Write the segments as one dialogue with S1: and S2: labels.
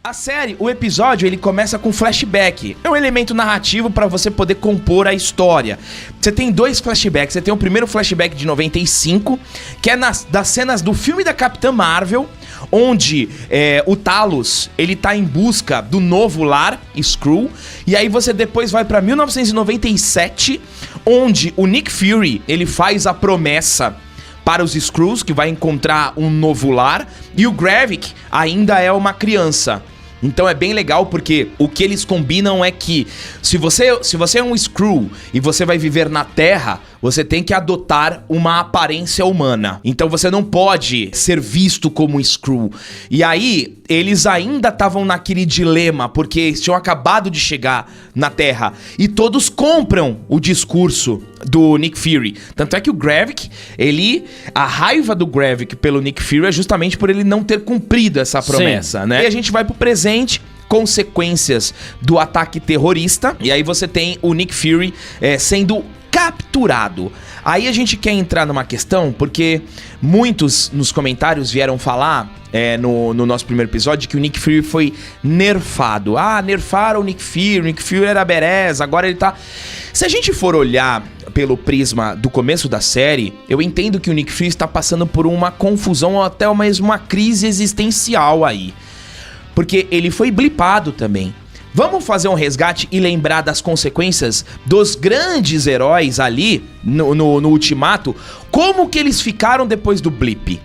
S1: A série, o episódio, ele começa com flashback. É um elemento narrativo pra você poder compor a história. Você tem 2 flashbacks. Você tem o primeiro flashback de 95, que é das cenas do filme da Capitã Marvel, onde o Talos, ele tá em busca do novo lar, Skrull. E aí você depois vai pra 1997, onde o Nick Fury, ele faz a promessa para os Skrulls, que vai encontrar um novo lar, e o Gravik ainda é uma criança. Então é bem legal porque o que eles combinam é que se você é um Skrull e você vai viver na Terra, você tem que adotar uma aparência humana. Então você não pode ser visto como Skrull. E aí, eles ainda estavam naquele dilema, porque eles tinham acabado de chegar na Terra. E todos compram o discurso do Nick Fury. Tanto é que o Gravik, a raiva do Gravik pelo Nick Fury é justamente por ele não ter cumprido essa promessa, né? E a gente vai pro presente, consequências do ataque terrorista. E aí você tem o Nick Fury sendo capturado. Aí a gente quer entrar numa questão, porque muitos nos comentários vieram falar no nosso primeiro episódio que o Nick Fury foi nerfado. Nerfaram o Nick Fury era badass, agora ele tá... Se a gente for olhar pelo prisma do começo da série, eu entendo que o Nick Fury está passando por uma confusão ou até mesmo uma crise existencial aí. Porque ele foi blipado também. Vamos fazer um resgate e lembrar das consequências dos grandes heróis ali no Ultimato? Como que eles ficaram depois do blip?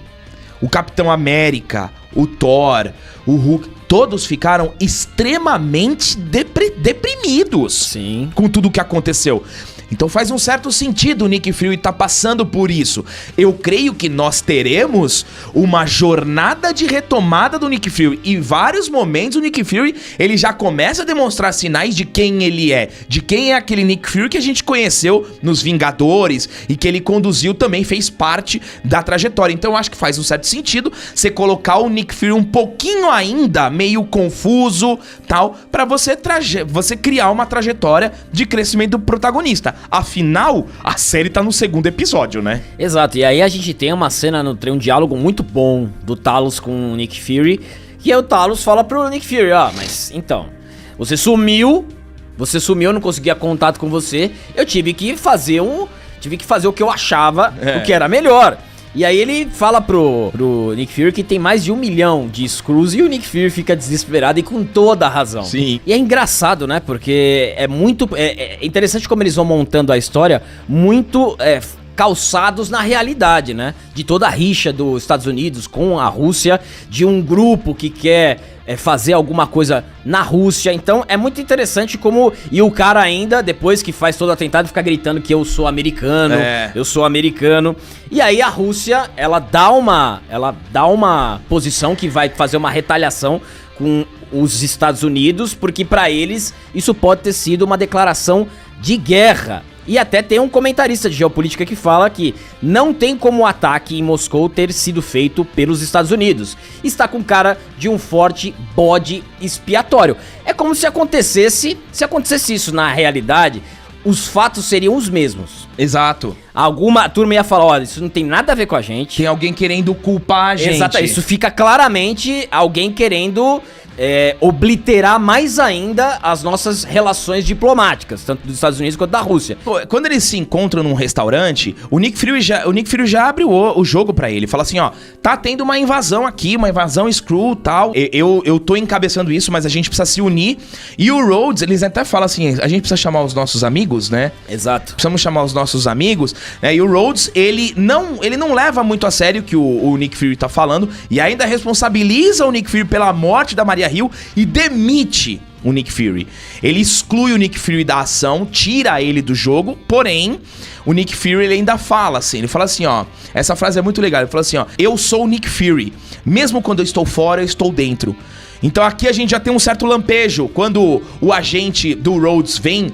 S1: O Capitão América, o Thor, o Hulk, todos ficaram extremamente deprimidos.
S2: Sim.
S1: Com tudo o que aconteceu. Então faz um certo sentido o Nick Fury tá passando por isso. Eu creio que nós teremos uma jornada de retomada do Nick Fury. E em vários momentos o Nick Fury, ele já começa a demonstrar sinais de quem ele é. De quem é aquele Nick Fury que a gente conheceu nos Vingadores e que ele conduziu também, fez parte da trajetória. Então eu acho que faz um certo sentido você colocar o Nick Fury um pouquinho ainda meio confuso, tal, pra você criar uma trajetória de crescimento do protagonista. Afinal, a série tá no segundo episódio, né?
S2: Exato, e aí a gente tem uma cena, um diálogo muito bom do Talos com o Nick Fury, que é o Talos fala pro Nick Fury, mas então, você sumiu, eu não conseguia contato com você, eu tive que fazer o que eu achava o que era melhor. E aí ele fala pro Nick Fury que tem mais de 1 milhão de Skrulls e o Nick Fury fica desesperado e com toda a razão.
S1: Sim.
S2: E é engraçado, né? Porque é muito... É interessante como eles vão montando a história muito... calçados na realidade, né? De toda a rixa dos Estados Unidos com a Rússia, de um grupo que quer fazer alguma coisa na Rússia. Então é muito interessante como... E o cara ainda, depois que faz todo o atentado, fica gritando que eu sou americano, eu sou americano. E aí a Rússia, ela dá uma posição que vai fazer uma retaliação com os Estados Unidos, porque pra eles isso pode ter sido uma declaração de guerra. E até tem um comentarista de geopolítica que fala que não tem como o ataque em Moscou ter sido feito pelos Estados Unidos. Está com cara de um forte bode expiatório. É como se acontecesse isso na realidade, os fatos seriam os mesmos.
S1: Exato.
S2: Alguma turma ia falar, olha, isso não tem nada a ver com a gente.
S1: Tem alguém querendo culpar a gente.
S2: Exato, isso fica claramente alguém querendo... obliterar mais ainda as nossas relações diplomáticas, tanto dos Estados Unidos quanto da Rússia.
S1: Pô, quando eles se encontram num restaurante, o Nick Fury já abre o jogo pra ele. Fala assim, tá tendo uma invasão aqui, uma invasão Skrull e tal. Eu tô encabeçando isso, mas a gente precisa se unir. E o Rhodes, eles até falam assim, a gente precisa chamar os nossos amigos, né?
S2: Exato.
S1: Precisamos chamar os nossos amigos, né? E o Rhodes, ele não leva muito a sério o que o Nick Fury tá falando e ainda responsabiliza o Nick Fury pela morte da Maria Hill e demite o Nick Fury. Ele exclui o Nick Fury da ação, tira ele do jogo, porém, o Nick Fury ele ainda fala assim, ele fala assim, essa frase é muito legal, ele fala assim, eu sou o Nick Fury, mesmo quando eu estou fora, eu estou dentro. Então aqui a gente já tem um certo lampejo, quando o agente do Rhodes vem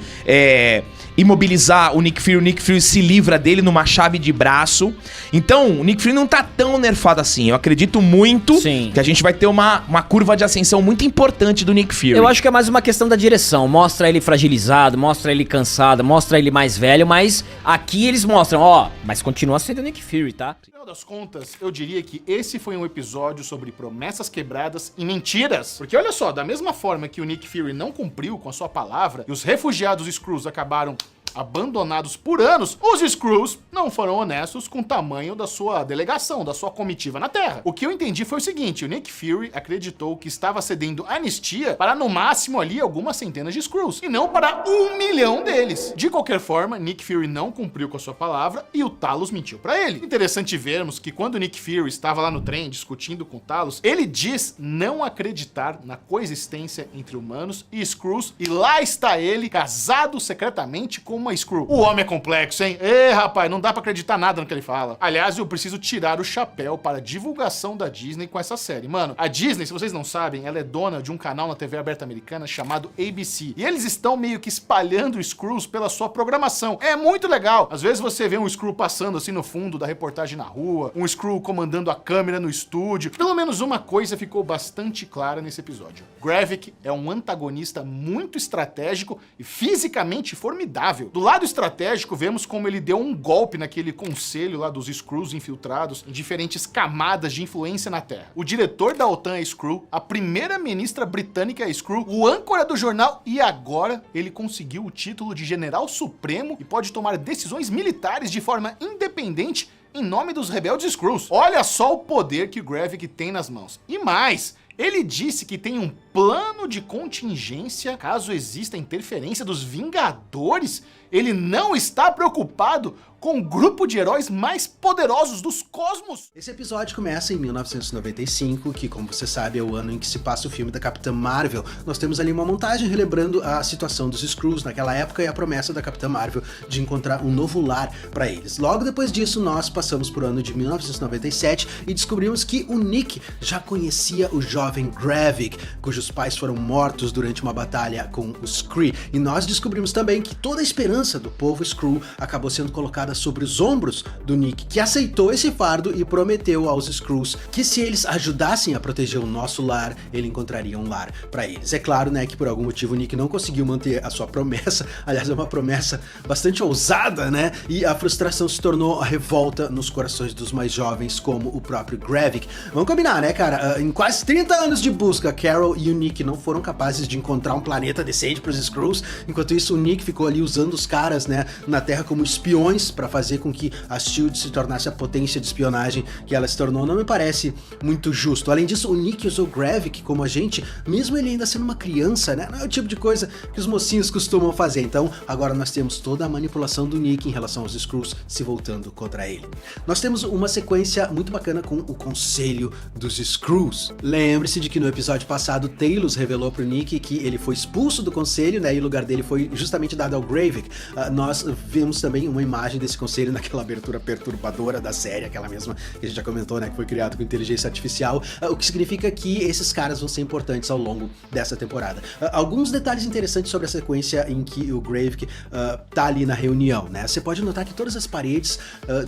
S1: imobilizar o Nick Fury se livra dele numa chave de braço. Então, o Nick Fury não tá tão nerfado assim. Eu acredito muito que a gente vai ter uma curva de ascensão muito importante do Nick Fury.
S2: Eu acho que é mais uma questão da direção. Mostra ele fragilizado, mostra ele cansado, mostra ele mais velho, mas aqui eles mostram, mas continua sendo o Nick Fury, tá?
S3: das contas, eu diria que esse foi um episódio sobre promessas quebradas e mentiras. Porque olha só, da mesma forma que o Nick Fury não cumpriu com a sua palavra e os refugiados Skrulls acabaram abandonados por anos, os Skrulls não foram honestos com o tamanho da sua delegação, da sua comitiva na Terra. O que eu entendi foi o seguinte, o Nick Fury acreditou que estava cedendo anistia para no máximo ali algumas centenas de Skrulls, e não para 1 milhão deles. De qualquer forma, Nick Fury não cumpriu com a sua palavra e o Talos mentiu para ele. Interessante vermos que quando o Nick Fury estava lá no trem discutindo com o Talos, ele diz não acreditar na coexistência entre humanos e Skrulls, e lá está ele, casado secretamente com uma Skrull. O homem é complexo, hein? Rapaz, não dá pra acreditar nada no que ele fala. Aliás, eu preciso tirar o chapéu para a divulgação da Disney com essa série. Mano, a Disney, se vocês não sabem, ela é dona de um canal na TV aberta americana chamado ABC. E eles estão meio que espalhando Skrulls pela sua programação. É muito legal. Às vezes você vê um Skrull passando assim no fundo da reportagem na rua, um Skrull comandando a câmera no estúdio. Pelo menos uma coisa ficou bastante clara nesse episódio. Gravik é um antagonista muito estratégico e fisicamente formidável. Do lado estratégico, vemos como ele deu um golpe naquele conselho lá dos Skrulls infiltrados em diferentes camadas de influência na Terra. O diretor da OTAN é Skrull, a primeira-ministra britânica é Skrull, o âncora do jornal, e agora ele conseguiu o título de General Supremo e pode tomar decisões militares de forma independente em nome dos rebeldes Skrulls. Olha só o poder que o Gravik tem nas mãos. E mais, ele disse que tem um plano de contingência caso exista interferência dos Vingadores. Ele não está preocupado com o grupo de heróis mais poderosos dos cosmos.
S4: Esse episódio começa em 1995, que, como você sabe, é o ano em que se passa o filme da Capitã Marvel. Nós temos ali uma montagem relembrando a situação dos Skrulls naquela época e a promessa da Capitã Marvel de encontrar um novo lar para eles. Logo depois disso, nós passamos por ano de 1997 e descobrimos que o Nick já conhecia o jovem Gravik, cujos pais foram mortos durante uma batalha com os Kree. E nós descobrimos também que toda a esperança do povo Skrull acabou sendo colocada sobre os ombros do Nick, que aceitou esse fardo e prometeu aos Skrulls que se eles ajudassem a proteger o nosso lar, ele encontraria um lar para eles. É claro, né, que por algum motivo o Nick não conseguiu manter a sua promessa, aliás, é uma promessa bastante ousada, né, e a frustração se tornou a revolta nos corações dos mais jovens, como o próprio Gravik. Vamos combinar, né, cara? Em quase 30 anos de busca, Carol e o Nick não foram capazes de encontrar um planeta decente para os Skrulls. Enquanto isso, o Nick ficou ali usando os caras, né, na Terra como espiões para fazer com que a SHIELD se tornasse a potência de espionagem que ela se tornou. Não me parece muito justo. Além disso, o Nick usou Gravik como agente, mesmo ele ainda sendo uma criança, né? Não é o tipo de coisa que os mocinhos costumam fazer. Então, agora nós temos toda a manipulação do Nick em relação aos Skrulls se voltando contra ele. Nós temos uma sequência muito bacana com o Conselho dos Skrulls. Lembre-se de que no episódio passado, Talos revelou pro Nick que ele foi expulso do Conselho, né? E o lugar dele foi justamente dado ao Gravik. Nós vemos também uma imagem desse conselho naquela abertura perturbadora da série, aquela mesma que a gente já comentou, né, que foi criado com inteligência artificial, o que significa que esses caras vão ser importantes ao longo dessa temporada. Alguns detalhes interessantes sobre a sequência em que o Gravik tá ali na reunião, né? Você pode notar que todas as paredes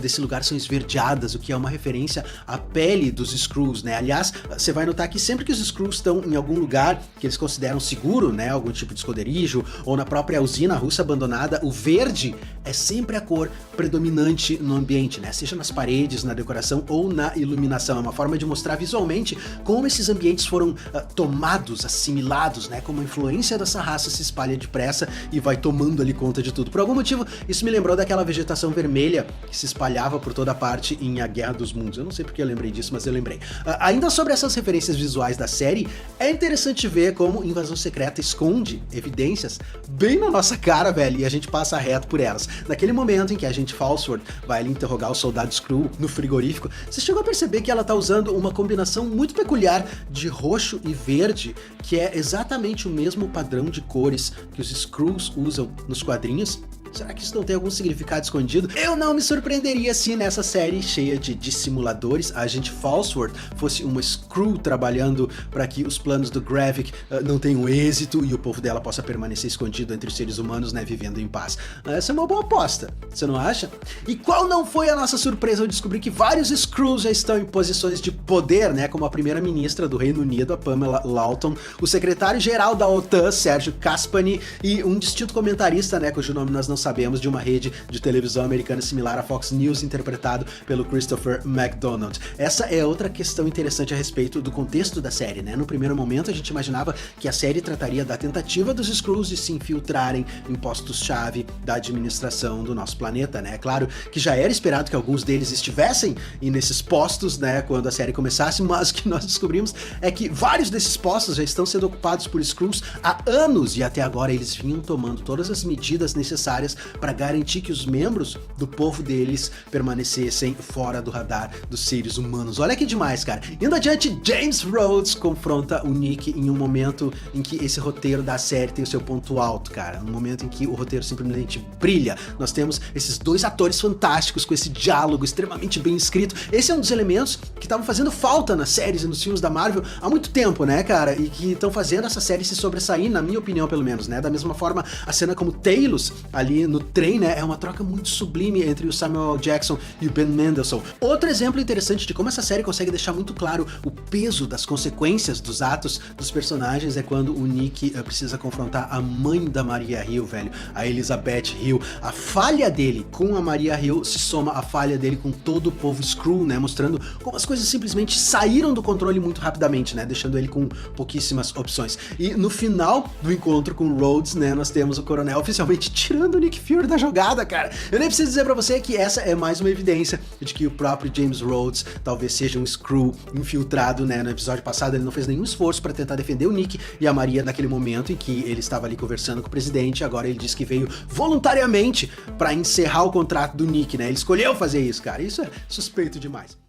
S4: desse lugar são esverdeadas, o que é uma referência à pele dos Skrulls, né? Aliás, você vai notar que sempre que os Skrulls estão em algum lugar que eles consideram seguro, né, algum tipo de esconderijo, ou na própria usina russa abandonada, o verde é sempre a cor predominante no ambiente, né? Seja nas paredes, na decoração ou na iluminação. É uma forma de mostrar visualmente como esses ambientes foram tomados, assimilados, né? Como a influência dessa raça se espalha depressa e vai tomando ali conta de tudo. Por algum motivo, isso me lembrou daquela vegetação vermelha que se espalhava por toda parte em A Guerra dos Mundos. Eu não sei porque eu lembrei disso, mas eu lembrei. Ainda sobre essas referências visuais da série, é interessante ver como Invasão Secreta esconde evidências bem na nossa cara, velho, e a gente passa reto por elas. Naquele momento em que a gente Falsworth vai ali interrogar o soldado Skrull no frigorífico, você chegou a perceber que ela tá usando uma combinação muito peculiar de roxo e verde, que é exatamente o mesmo padrão de cores que os Skrulls usam nos quadrinhos? Será que isso não tem algum significado escondido? Eu não me surpreenderia se nessa série cheia de dissimuladores a agente Falsworth fosse uma Skrull trabalhando para que os planos do Gravik não tenham êxito e o povo dela possa permanecer escondido entre os seres humanos, né, vivendo em paz. Essa é uma boa aposta, você não acha? E qual não foi a nossa surpresa ao descobrir que vários Skrulls já estão em posições de poder, né, como a primeira-ministra do Reino Unido, a Pamela Lawton, o secretário-geral da OTAN, Sérgio Kaspani, e um distinto comentarista, né, cujo nome nós não sabemos de uma rede de televisão americana similar à Fox News, interpretado pelo Christopher McDonald. Essa é outra questão interessante a respeito do contexto da série, né? No primeiro momento a gente imaginava que a série trataria da tentativa dos Skrulls de se infiltrarem em postos-chave da administração do nosso planeta, né? Claro que já era esperado que alguns deles estivessem nesses postos, né, quando a série começasse, mas o que nós descobrimos é que vários desses postos já estão sendo ocupados por Skrulls há anos, e até agora eles vinham tomando todas as medidas necessárias para garantir que os membros do povo deles permanecessem fora do radar dos seres humanos. Olha que demais, cara. Indo adiante, James Rhodes confronta o Nick em um momento em que esse roteiro da série tem o seu ponto alto, cara. Um momento em que o roteiro simplesmente brilha. Nós temos esses dois atores fantásticos com esse diálogo extremamente bem escrito. Esse é um dos elementos que estavam fazendo falta nas séries e nos filmes da Marvel há muito tempo, né, cara? E que estão fazendo essa série se sobressair, na minha opinião, pelo menos, né? Da mesma forma, a cena como Talos, ali no trem, né, é uma troca muito sublime entre o Samuel Jackson e o Ben Mendelsohn. Outro exemplo interessante de como essa série consegue deixar muito claro o peso das consequências dos atos dos personagens é quando o Nick precisa confrontar a mãe da Maria Hill, velho, a Elizabeth Hill. A falha dele com a Maria Hill se soma à falha dele com todo o povo Skrull, né, mostrando como as coisas simplesmente saíram do controle muito rapidamente, né, deixando ele com pouquíssimas opções. E no final do encontro com Rhodes, né, nós temos o Coronel oficialmente tirando o Nick Fury da jogada, cara. Eu nem preciso dizer pra você que essa é mais uma evidência de que o próprio James Rhodes talvez seja um Skrull infiltrado, né. No episódio passado ele não fez nenhum esforço pra tentar defender o Nick e a Maria naquele momento em que ele estava ali conversando com o presidente. Agora ele diz que veio voluntariamente pra encerrar o contrato do Nick, né. Ele escolheu fazer isso, cara. Isso é suspeito demais.